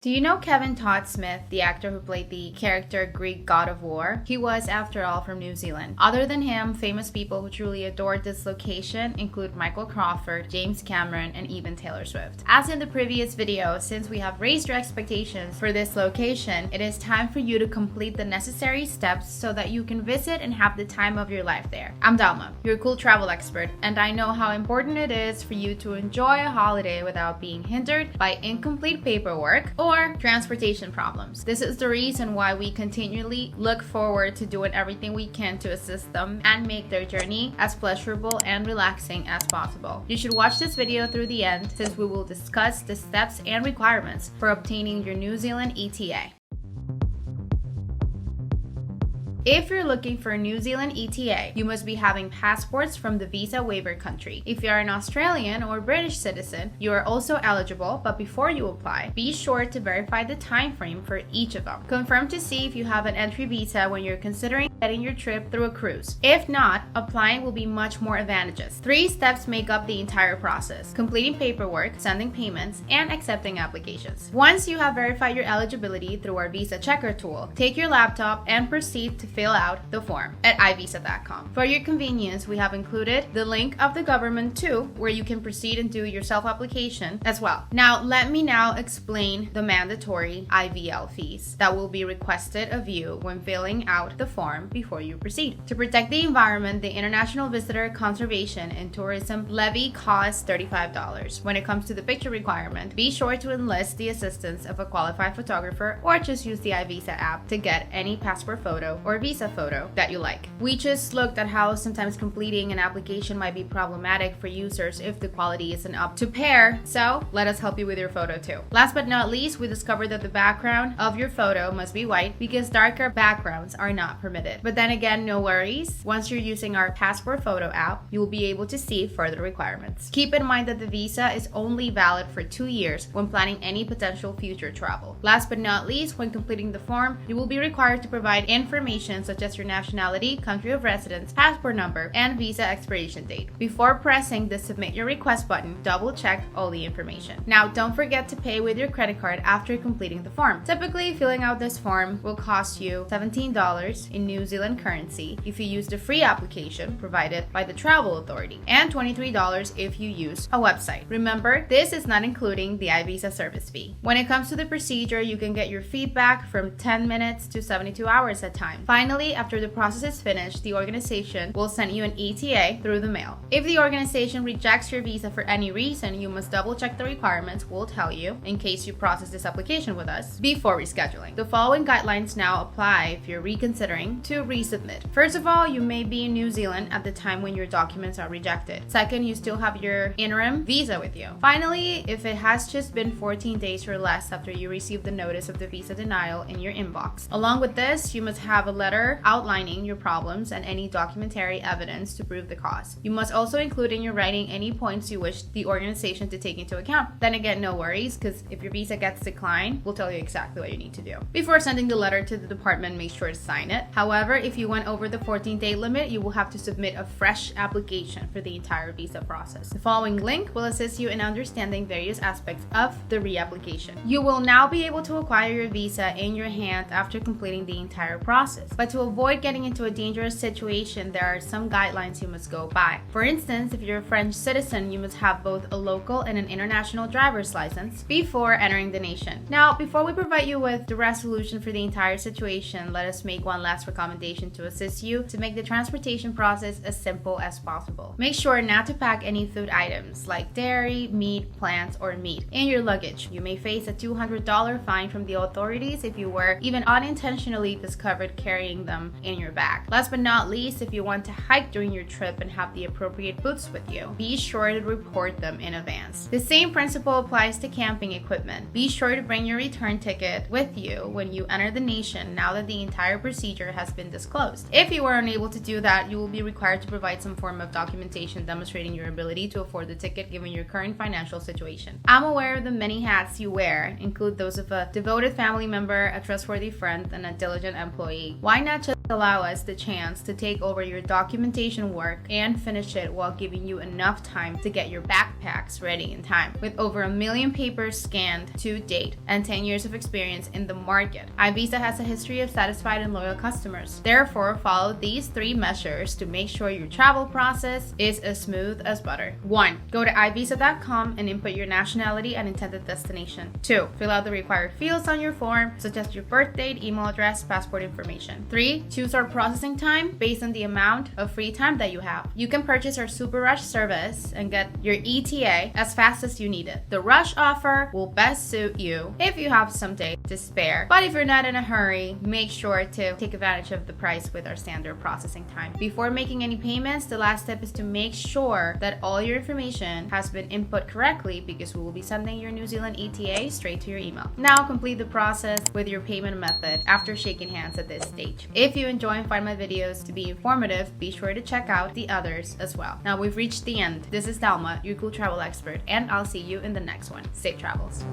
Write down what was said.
Do you know Kevin Todd Smith, the actor who played the character Greek god of war? He was, after all, from New Zealand. Other than him, famous people who truly adored this location include Michael Crawford, James Cameron, and even Taylor Swift. As in the previous video, since we have raised your expectations for this location, it is time for you to complete the necessary steps so that you can visit and have the time of your life there. I'm Dalma, your cool travel expert, and I know how important it is for you to enjoy a holiday without being hindered by incomplete paperwork or transportation problems. This is the reason why we continually look forward to doing everything we can to assist them and make their journey as pleasurable and relaxing as possible. You should watch this video through the end, since we will discuss the steps and requirements for obtaining your New Zealand ETA. If you're looking for a New Zealand ETA, you must be having passports from the visa waiver country. If you are an Australian or British citizen, you are also eligible, but before you apply, be sure to verify the time frame for each of them. Confirm to see if you have an entry visa when you're considering getting your trip through a cruise. If not, applying will be much more advantageous. 3 steps make up the entire process: completing paperwork, sending payments, and accepting applications. Once you have verified your eligibility through our visa checker tool, take your laptop and proceed to fill out the form at iVisa.com. For your convenience, we have included the link of the government too, where you can proceed and do your self-application as well. Now, let me explain the mandatory IVL fees that will be requested of you when filling out the form before you proceed. To protect the environment, the International Visitor Conservation and Tourism Levy costs $35. When it comes to the picture requirement, be sure to enlist the assistance of a qualified photographer or just use the iVisa app to get any passport photo or visa photo that you like. We just looked at how sometimes completing an application might be problematic for users if the quality isn't up to par, so let us help you with your photo too. Last but not least, we discovered that the background of your photo must be white because darker backgrounds are not permitted. But then again, no worries. Once you're using our passport photo app, you will be able to see further requirements. Keep in mind that the visa is only valid for 2 years when planning any potential future travel. Last but not least, when completing the form, you will be required to provide information such as your nationality, country of residence, passport number, and visa expiration date. Before pressing the submit your request button, double check all the information. Now, don't forget to pay with your credit card after completing the form. Typically, filling out this form will cost you $17 in New Zealand currency if you use the free application provided by the travel authority, and $23 if you use a website. Remember, this is not including the iVisa service fee. When it comes to the procedure, you can get your feedback from 10 minutes to 72 hours at time. Finally, after the process is finished, the organization will send you an ETA through the mail. If the organization rejects your visa for any reason, you must double check the requirements we'll tell you in case you process this application with us before rescheduling. The following guidelines now apply if you're reconsidering to resubmit. First of all, you may be in New Zealand at the time when your documents are rejected. Second, you still have your interim visa with you. Finally, if it has just been 14 days or less after you receive the notice of the visa denial in your inbox. Along with this, you must have a letter outlining your problems and any documentary evidence to prove the cause. You must also include in your writing any points you wish the organization to take into account. Then again, no worries, because if your visa gets declined, we'll tell you exactly what you need to do. Before sending the letter to the department, make sure to sign it. However, if you went over the 14-day limit, you will have to submit a fresh application for the entire visa process. The following link will assist you in understanding various aspects of the reapplication. You will now be able to acquire your visa in your hand after completing the entire process. But to avoid getting into a dangerous situation, there are some guidelines you must go by. For instance, if you're a French citizen, you must have both a local and an international driver's license before entering the nation. Now, before we provide you with the resolution for the entire situation, let us make one last recommendation to assist you to make the transportation process as simple as possible. Make sure not to pack any food items like dairy, meat, plants, or meat in your luggage. You may face a $200 fine from the authorities if you were even unintentionally discovered carrying them in your bag. Last but not least, if you want to hike during your trip and have the appropriate boots with you, be sure to report them in advance. The same principle applies to camping equipment. Be sure to bring your return ticket with you when you enter the nation now that the entire procedure has been disclosed. If you are unable to do that, you will be required to provide some form of documentation demonstrating your ability to afford the ticket given your current financial situation. I'm aware of the many hats you wear, include those of a devoted family member, a trustworthy friend, and a diligent employee. Why not just allow us the chance to take over your documentation work and finish it while giving you enough time to get your backpacks ready in time. With over 1 million papers scanned to date and 10 years of experience in the market, iVisa has a history of satisfied and loyal customers. Therefore, follow these 3 measures to make sure your travel process is as smooth as butter. 1. Go to iVisa.com and input your nationality and intended destination. 2. Fill out the required fields on your form, such as your birth date, email address, passport information. 3. Choose our processing time based on the amount of free time that you have. You can purchase our Super Rush service and get your ETA as fast as you need it. The Rush offer will best suit you if you have some days to spare, but if you're not in a hurry, make sure to take advantage of the price with our standard processing time. Before making any payments, the last step is to make sure that all your information has been input correctly, because we will be sending your New Zealand ETA straight to your email. Now complete the process with your payment method after shaking hands at this stage. If you enjoy and find my videos to be informative, be sure to check out the others as well. Now we've reached the end. This is Dalma, your cool travel expert, and I'll see you in the next one. Safe travels.